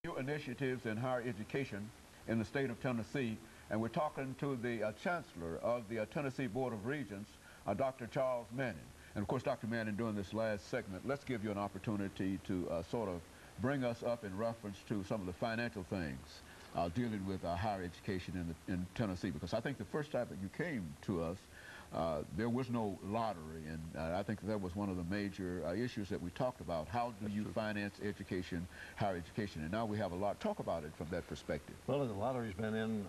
new initiatives in higher education in the state of Tennessee, and we're talking to the Chancellor of the Tennessee Board of Regents, Dr. Charles Manning. And of course, Dr. Manning, during this last segment, let's give you an opportunity to sort of bring us up in reference to some of the financial things dealing with higher education in Tennessee, because I think the first time that you came to us, there was no lottery, and I think that was one of the major issues that we talked about. How do you finance education, higher education? And now we have a lot. Talk about it from that perspective. Well, the lottery's been in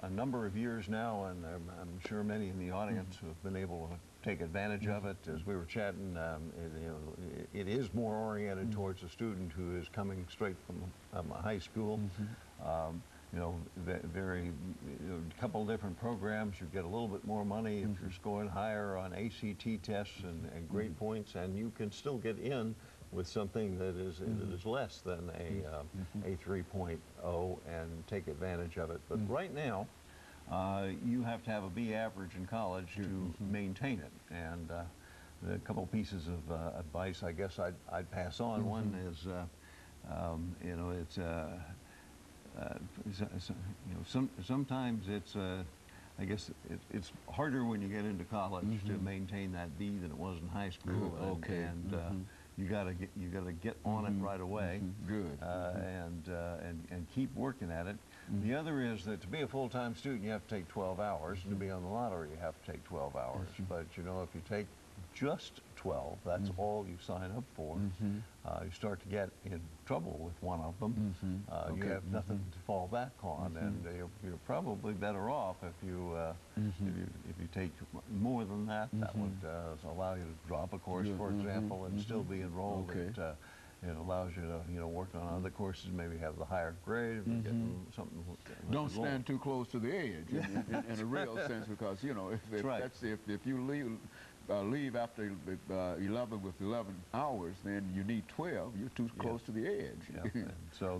a number of years now, and I'm sure many in the audience who have been able to take advantage of it. As we were chatting, it is more oriented towards a student who is coming straight from high school. You know, a couple different programs. You get a little bit more money if you're scoring higher on ACT tests and grade points, and you can still get in with something that is less than a 3.0 and take advantage of it. But right now, you have to have a B average in college to maintain it. And a couple pieces of advice I guess I'd pass on. One is, you know, it's sometimes it's I guess it's harder when you get into college to maintain that B than it was in high school. And you gotta get on it right away. And keep working at it. The other is that to be a full-time student, you have to take 12 hours. To be on the lottery, you have to take 12 hours. But you know, if you take just 12, that's all you sign up for. You start to get in trouble with one of them. You have nothing to fall back on, and you're probably better off if you take more than that. That would allow you to drop a course, for example, and still be enrolled. It allows you to work on other courses, maybe have the higher grade. Something. Don't stand too close to the edge in a real sense, because you know if you leave after 11 with 11 hours, then you need 12. You're too close to the edge. And so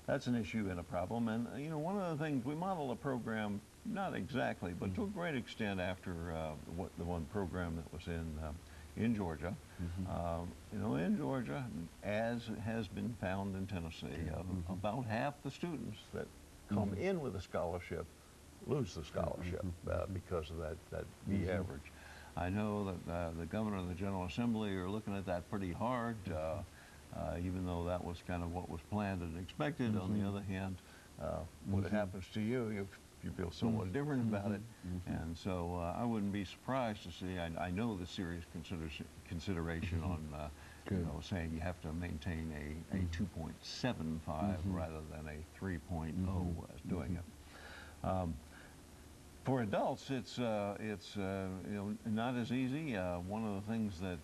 that's an issue and a problem. And you know, one of the things we model a program, not exactly, but to a great extent after the one program that was in Georgia. You know, in Georgia, as has been found in Tennessee, about half the students that come in with a scholarship lose the scholarship because of that B average. I know that the governor and the General Assembly are looking at that pretty hard, even though that was kind of what was planned and expected. On the other hand, when it happens to you, you feel somewhat different about it. And so I wouldn't be surprised to see, I know the serious consideration on you know, saying you have to maintain a 2.75 rather than a 3.0 as doing it. For adults, it's you know, not as easy. One of the things that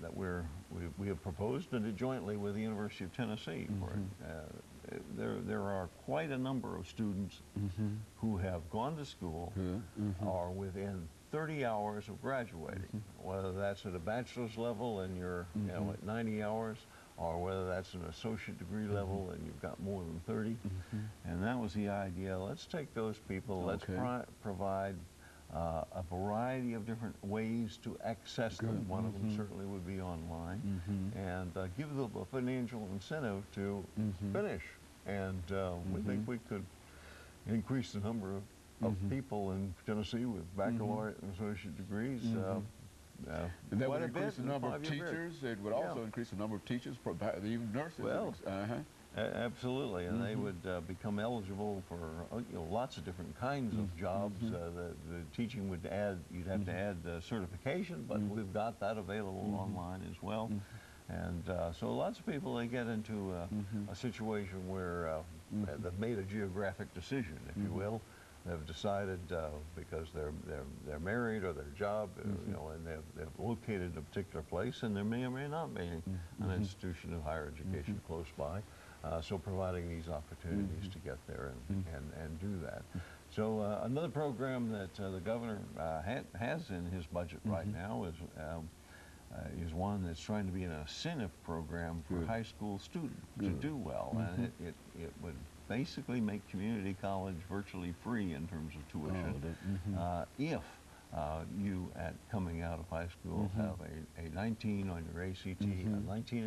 that we have proposed and did jointly with the University of Tennessee, there are quite a number of students who have gone to school are within 30 hours of graduating, whether that's at a bachelor's level and you're you know, at 90 hours, or whether that's an associate degree level and you've got more than 30. And that was the idea. Let's take those people, let's provide a variety of different ways to access them. One of them certainly would be online, and give them a financial incentive to finish. And we think we could increase the number of people in Tennessee with baccalaureate and associate degrees. And that would increase the number of teachers. It would also increase the number of teachers, even nurses. Well, absolutely, and they would become eligible for you know, lots of different kinds of jobs. The teaching would add, you'd have to add certification, but we've got that available online as well. And so lots of people, they get into a situation where they've made a geographic decision, if you will. They've decided because they're married or their job, you know, and they've located a particular place, and there may or may not be an institution of higher education close by. So providing these opportunities to get there and do that. So another program that the governor has in his budget right now is one that's trying to be an incentive program for high school students to do well, and it would basically make community college virtually free in terms of tuition if you, coming out of high school, have a 19 on your ACT, a 19